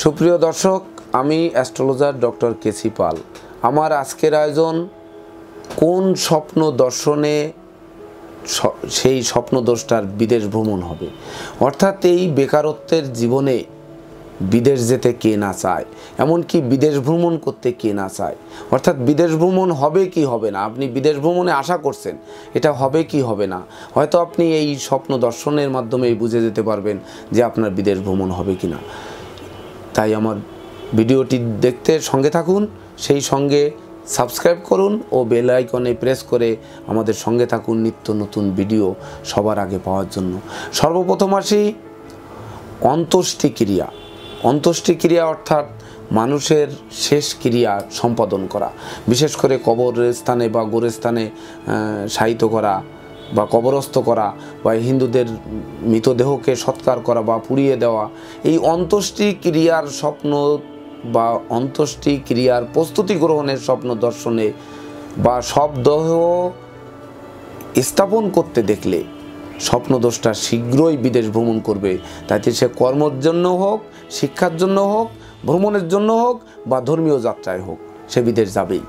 সুপ্রিয় দর্শক, আমি অ্যাস্ট্রোলজার ডক্টর কেসি পাল। আমার আজকের আয়োজন কোন স্বপ্ন দর্শনে সেই স্বপ্নদ্রষ্টার বিদেশ ভ্রমণ হবে, অর্থাৎ এই বেকারত্বের জীবনে বিদেশ যেতে কে না চায়, এমনকি বিদেশ ভ্রমণ করতে কে না চায়। অর্থাৎ বিদেশ ভ্রমণ হবে কি হবে না, আপনি বিদেশ ভ্রমণে আশা করছেন, এটা হবে কি হবে না, হয়তো আপনি এই স্বপ্ন দর্শনের মাধ্যমে বুঝে যেতে পারবেন যে আপনার বিদেশ ভ্রমণ হবে কি না। তাই আমার ভিডিওটি দেখতে সঙ্গে থাকুন, সেই সঙ্গে সাবস্ক্রাইব করুন ও বেল আইকনে প্রেস করে আমাদের সঙ্গে থাকুন নিত্য নতুন ভিডিও সবার আগে পাওয়ার জন্য। সর্বপ্রথম আসি অন্ত্যেষ্টিক্রিয়া। অন্ত্যেষ্টিক্রিয়া অর্থাৎ মানুষের শেষ ক্রিয়া সম্পাদন করা, বিশেষ করে কবরস্থানে বা গোরস্থানে শায়িত করা বা কবরস্থ করা বা হিন্দুদের মৃতদেহকে সৎকার করা বা পুড়িয়ে দেওয়া, এই অন্ত্যেষ্টিক্রিয়ার স্বপ্ন বা অন্ত্যেষ্টিক্রিয়ার প্রস্তুতি গ্রহণের স্বপ্ন দর্শনে বা শবদেহ স্থাপন করতে দেখলে স্বপ্নদ্রষ্টা শীঘ্রই বিদেশ ভ্রমণ করবে। তাতে সে কর্মের জন্য হোক, শিক্ষার জন্য হোক, ভ্রমণের জন্য হোক বা ধর্মীয় যাত্রায় হোক, সে বিদেশ যাবেই।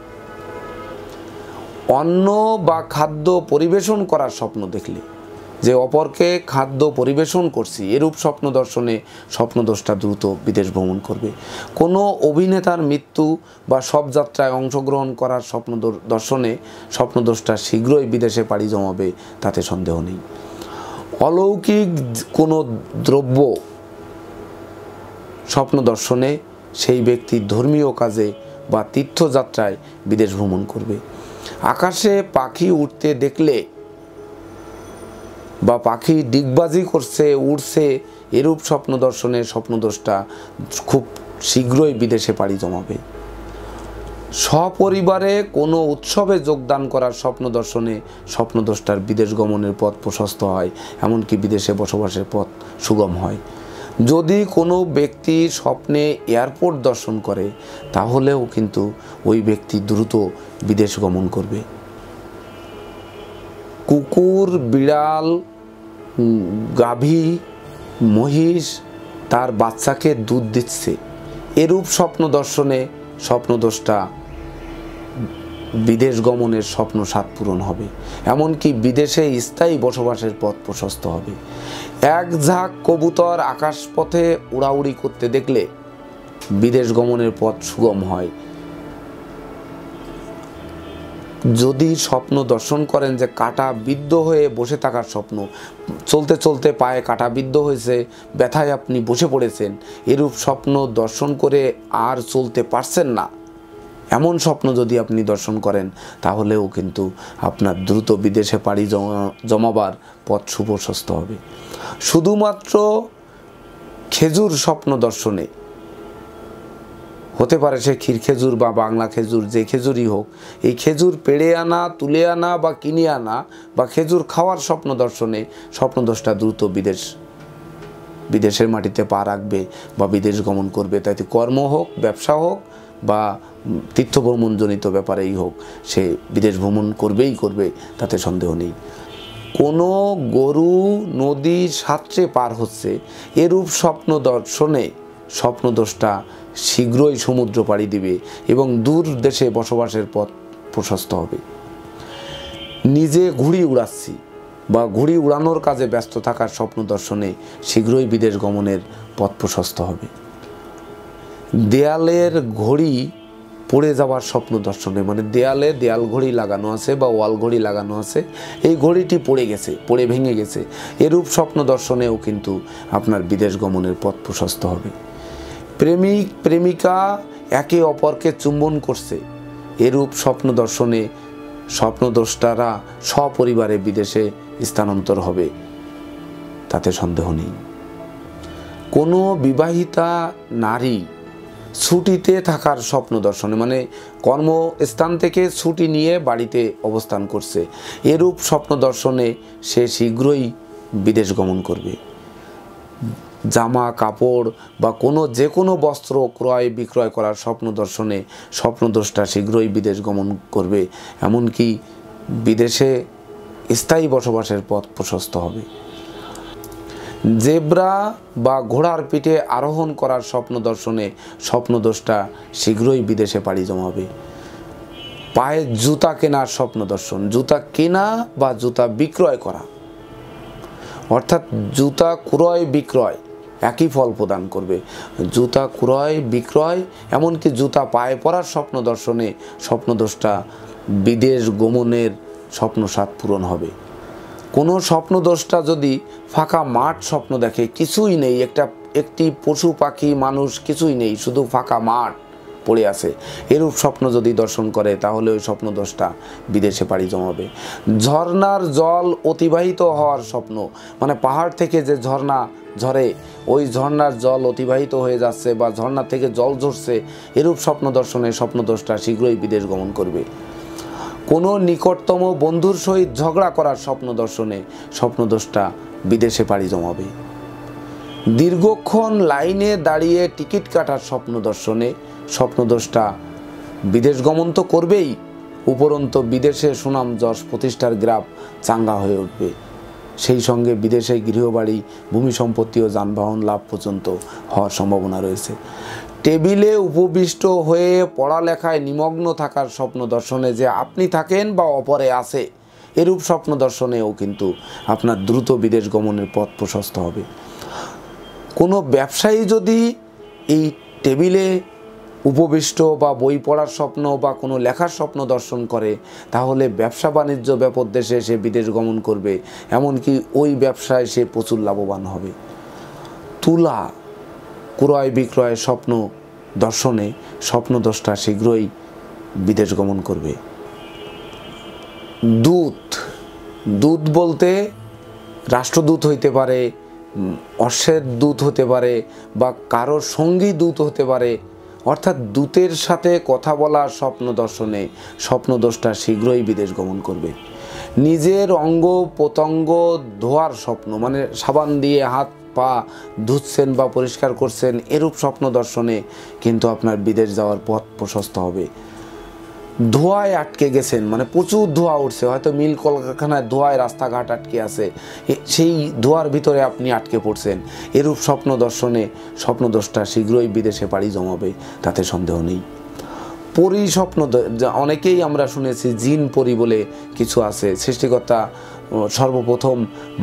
অন্ন বা খাদ্য পরিবেশন করার স্বপ্ন দেখলে, যে অপরকে খাদ্য পরিবেশন করছি, এরূপ স্বপ্ন দর্শনে স্বপ্নদ্রষ্টা দ্রুত বিদেশ ভ্রমণ করবে। কোনো অভিনেতার মৃত্যু বা শবযাত্রায় অংশগ্রহণ করার স্বপ্ন দর্শনে স্বপ্নদ্রষ্টা শীঘ্রই বিদেশে পাড়ি জমাবে, তাতে সন্দেহ নেই। অলৌকিক কোনো দ্রব্য স্বপ্ন দর্শনে সেই ব্যক্তি ধর্মীয় কাজে বা তীর্থযাত্রায় বিদেশ ভ্রমণ করবে। আকাশে পাখি উঠতে দেখলে বা পাখি ডিগবাজি করছে, উড়ছে, এরূপ স্বপ্ন দর্শনে স্বপ্নদ্রষ্টা খুব শীঘ্রই বিদেশে পাড়ি জমাবে। সপরিবারে কোনো উৎসবে যোগদান করার স্বপ্ন দর্শনে স্বপ্নদ্রষ্টার বিদেশ গমনের পথ প্রশস্ত হয়, এমনকি বিদেশে বসবাসের পথ সুগম হয়। যদি কোনো ব্যক্তি স্বপ্নে এয়ারপোর্ট দর্শন করে, তাহলেও কিন্তু ওই ব্যক্তি দ্রুত বিদেশ গমন করবে। কুকুর, বিড়াল, গাভী, মহিষ তার বাচ্চাকে দুধ দিচ্ছে, এরূপ স্বপ্ন দর্শনে স্বপ্নদ্রষ্টা বিদেশ গমনের স্বপ্ন সাত পূরণ হবে, এমনকি বিদেশে স্থায়ী বসবাসের পথ প্রশস্ত হবে। এক ঝাঁক কবুতর আকাশপথে উড়াউড়ি করতে দেখলে বিদেশ গমনের পথ সুগম হয়। যদি স্বপ্ন দর্শন করেন যে কাঁটা বিদ্ধ হয়ে বসে থাকার স্বপ্ন, চলতে চলতে পায়ে কাঁটা বিদ্ধ হয়েছে, ব্যথায় আপনি বসে পড়েছেন, এরূপ স্বপ্ন দর্শন করে আর চলতে পারছেন না, এমন স্বপ্ন যদি আপনি দর্শন করেন, তাহলেও কিন্তু আপনার দ্রুত বিদেশে পাড়ি জমাবার পথ সুপ্রশস্ত হবে। শুধুমাত্র খেজুর স্বপ্ন দর্শনে, হতে পারে সে ক্ষীর খেজুর বা বাংলা খেজুর, যে খেজুরই হোক, এই খেজুর পেড়ে আনা, তুলে আনা বা কিনে আনা বা খেজুর খাওয়ার স্বপ্ন দর্শনে স্বপ্নদ্রষ্টা দ্রুত বিদেশের মাটিতে পা রাখবে বা বিদেশ গমন করবে। তাইতে কর্ম হোক, ব্যবসা হোক বা তীর্থ ভ্রমণজনিত ব্যাপারেই হোক, সে বিদেশ ভ্রমণ করবেই করবে, তাতে সন্দেহ নেই। কোনো গরু নদী সাঁতরে পার হচ্ছে, এরূপ স্বপ্ন দর্শনে স্বপ্নদ্রষ্টা শীঘ্রই সমুদ্র পাড়ি দিবে এবং দূর দেশে বসবাসের পথ প্রশস্ত হবে। নিজে ঘুড়ি উড়াচ্ছি বা ঘুড়ি উড়ানোর কাজে ব্যস্ত থাকার স্বপ্ন দর্শনে শীঘ্রই বিদেশ গমনের পথ প্রশস্ত হবে। দেয়ালের ঘড়ি পড়ে যাওয়ার স্বপ্ন দর্শনে, মানে দেয়ালে দেয়াল ঘড়ি লাগানো আছে বা ওয়াল ঘড়ি লাগানো আছে, এই ঘড়িটি পড়ে গেছে, পড়ে ভেঙে গেছে, এরূপ স্বপ্ন দর্শনেও কিন্তু আপনার বিদেশ গমনের পথ প্রশস্ত হবে। প্রেমিক প্রেমিকা একে অপরকে চুম্বন করছে, এরূপ স্বপ্ন দর্শনে স্বপ্নদ্রষ্টারা সপরিবারে বিদেশে স্থানান্তর হবে, তাতে সন্দেহ নেই। কোনো বিবাহিতা নারী ছুটিতে থাকার স্বপ্ন দর্শনে, মানে কর্মস্থান থেকে ছুটি নিয়ে বাড়িতে অবস্থান করছে, এরূপ স্বপ্ন দর্শনে সে শীঘ্রই বিদেশ গমন করবে। জামা কাপড় বা যে কোনো বস্ত্র ক্রয় বিক্রয় করার স্বপ্ন দর্শনে স্বপ্নদ্রষ্টা শীঘ্রই বিদেশ গমন করবে, এমনকি বিদেশে স্থায়ী বসবাসের পথ প্রশস্ত হবে। জেব্রা বা ঘোড়ার পিঠে আরোহণ করার স্বপ্ন দর্শনে স্বপ্নদোষটা শীঘ্রই বিদেশে পাড়ি জমাবে। পায়ে জুতা কেনার স্বপ্ন দর্শন, জুতা কেনা বা জুতা বিক্রয় করা, অর্থাৎ জুতা ক্রয় বিক্রয় একই ফল প্রদান করবে। জুতা ক্রয় বিক্রয়, এমনকি জুতা পায়ে পরার স্বপ্ন দর্শনে স্বপ্নদোষটা বিদেশ গমনের স্বপ্নসাৎ পূরণ হবে। কোনো স্বপ্নদোষটা যদি ফাঁকা মাঠ স্বপ্ন দেখে, কিছুই নেই, একটি পশু পাখি মানুষ কিছুই নেই, শুধু ফাঁকা মাঠ পড়ে আছে, এরূপ স্বপ্ন যদি দর্শন করে তাহলে ওই স্বপ্নদোষটা বিদেশে পাড়ি জমাবে। ঝর্ণার জল অতিবাহিত হওয়ার স্বপ্ন, মানে পাহাড় থেকে যে ঝর্ণা ঝরে, ওই ঝর্ণার জল অতিবাহিত হয়ে যাচ্ছে বা ঝর্ণা থেকে জল ঝরছে, এরূপ স্বপ্ন দর্শনে স্বপ্নদোষটা শীঘ্রই বিদেশ গমন করবে। কোনো নিকটতম বন্ধুর সহিত ঝগড়া করার স্বপ্ন দর্শনে স্বপ্নদোষটা বিদেশে পাড়ি জমাবে। দীর্ঘক্ষণ লাইনে দাঁড়িয়ে টিকিট কাটার স্বপ্ন দর্শনে স্বপ্নদোষটা বিদেশ গমন তো করবেই, উপরন্ত বিদেশে সুনাম যশ প্রতিষ্ঠার গ্রাফ চাঙ্গা হয়ে উঠবে। সেই সঙ্গে বিদেশে গৃহবাড়ি, ভূমি সম্পত্তি ও যানবাহন লাভ পর্যন্ত হওয়ার সম্ভাবনা রয়েছে। টেবিলে উপবিষ্ট হয়ে পড়ালেখায় নিমগ্ন থাকার স্বপ্ন দর্শনে যে আপনি থাকেন বা অপরে আছে, এরূপ স্বপ্ন দর্শনেও কিন্তু আপনার দ্রুত বিদেশ গমনের পথ প্রশস্ত হবে। কোনো ব্যবসায়ী যদি এই টেবিলে উপবিষ্ট বা বই পড়ার স্বপ্ন বা কোনো লেখার স্বপ্ন দর্শন করে, তাহলে ব্যবসা বাণিজ্য ব্যাপক দেশে সে বিদেশ গমন করবে, এমনকি ওই ব্যবসায় সে প্রচুর লাভবান হবে। তুলা ক্রয় বিক্রয়ের স্বপ্ন দর্শনে স্বপ্নদোষটা শীঘ্রই বিদেশ গমন করবে। দূত বলতে রাষ্ট্রদূত হইতে পারে, অশ্বের দূত হতে পারে, বা কারোর সঙ্গী দূত হতে পারে, অর্থাৎ দূতের সাথে কথা বলার স্বপ্ন দর্শনে স্বপ্নদোষটা শীঘ্রই বিদেশ গমন করবে। নিজের অঙ্গ প্রত্যঙ্গ ধোয়ার স্বপ্ন, মানে সাবান দিয়ে হাত পা ধুচ্ছেন বা পরিষ্কার করছেন, এরূপ স্বপ্ন দর্শনে কিন্তু আপনার বিদেশ যাওয়ার পথ প্রশস্ত হবে। ধোঁয়ায় আটকে গেছেন, মানে প্রচুর ধোঁয়া উঠছে, হয়তো মিল কলকারখানায় ধোঁয়ায় রাস্তাঘাট আটকে আছে, সেই ধোঁয়ার ভিতরে আপনি আটকে পড়ছেন, এরূপ স্বপ্ন দর্শনে স্বপ্নদোষটা শীঘ্রই বিদেশে পাড়ি জমাবে, তাতে সন্দেহ নেই। পরি স্বপ্ন, অনেকেই আমরা শুনেছি জিন পরি বলে কিছু আছে। সৃষ্টিকর্তা সর্বপ্রথম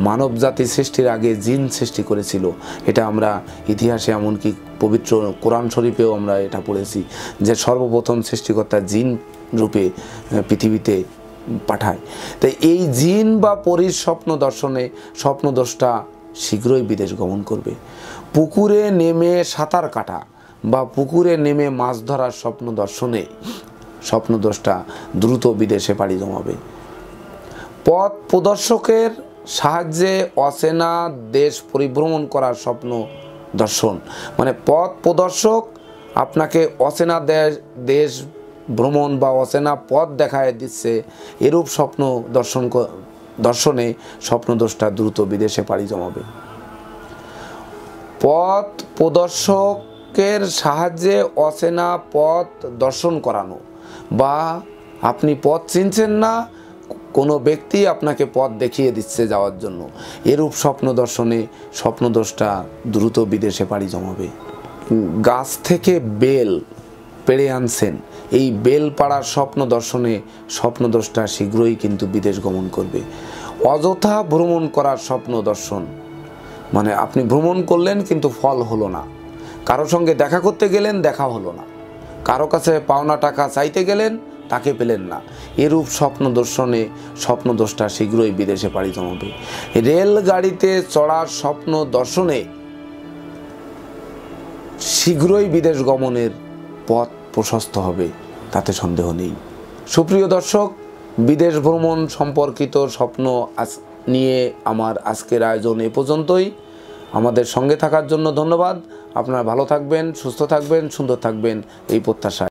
মানব জাতি সৃষ্টির আগে জিন সৃষ্টি করেছিল, এটা আমরা ইতিহাসে এমনকি পবিত্র কোরআন শরীফেও আমরা এটা পড়েছি যে সর্বপ্রথম সৃষ্টিকর্তা জিন রূপে পৃথিবীতে পাঠায়। তাই এই জিন বা পরীর স্বপ্ন দর্শনে স্বপ্নদোষটা শীঘ্রই বিদেশ গমন করবে। পুকুরে নেমে সাঁতার কাটা বা পুকুরে নেমে মাছ ধরার স্বপ্ন দর্শনে স্বপ্নদোষটা দ্রুত বিদেশে পাড়ি জমাবে। পথ প্রদর্শকের সাহায্যে অচেনা দেশ পরিভ্রমণ করার স্বপ্ন দর্শন, মানে পথ প্রদর্শক আপনাকে অচেনা দেশ ভ্রমণ বা অচেনা পথ দেখায় দিচ্ছে, এরূপ স্বপ্ন দর্শনে স্বপ্নদোষটা দ্রুত বিদেশে পাড়ি জমাবে। পথ প্রদর্শকের সাহায্যে অচেনা পথ দর্শন করানো, বা আপনি পথ চিনছেন না, কোনো ব্যক্তি আপনাকে পথ দেখিয়ে দিচ্ছে যাওয়ার জন্য, এরূপ স্বপ্ন দর্শনে স্বপ্নদোষটা দ্রুত বিদেশে পাড়ি জমাবে। গাছ থেকে বেল পেড়ে আনছেন, এই বেল পাড়ার স্বপ্ন দর্শনে স্বপ্নদোষটা শীঘ্রই কিন্তু বিদেশ গমন করবে। অযথা ভ্রমণ করার স্বপ্ন দর্শন, মানে আপনি ভ্রমণ করলেন কিন্তু ফল হলো না, কারো সঙ্গে দেখা করতে গেলেন, দেখা হলো না, কারো কাছে পাওনা টাকা চাইতে গেলেন, তাকে পেলেন না, এরূপ স্বপ্ন দর্শনে স্বপ্নদোষটা শীঘ্রই বিদেশে পাড়ি জমাবে। রেলগাড়িতে চড়ার স্বপ্ন দর্শনে শীঘ্রই বিদেশ গমনের পথ প্রশস্ত হবে, তাতে সন্দেহ নেই। সুপ্রিয় দর্শক, বিদেশ ভ্রমণ সম্পর্কিত স্বপ্ন নিয়ে আমার আজকের আয়োজন এ পর্যন্তই। আমাদের সঙ্গে থাকার জন্য ধন্যবাদ। আপনারা ভালো থাকবেন, সুস্থ থাকবেন, সুন্দর থাকবেন, এই প্রত্যাশায়।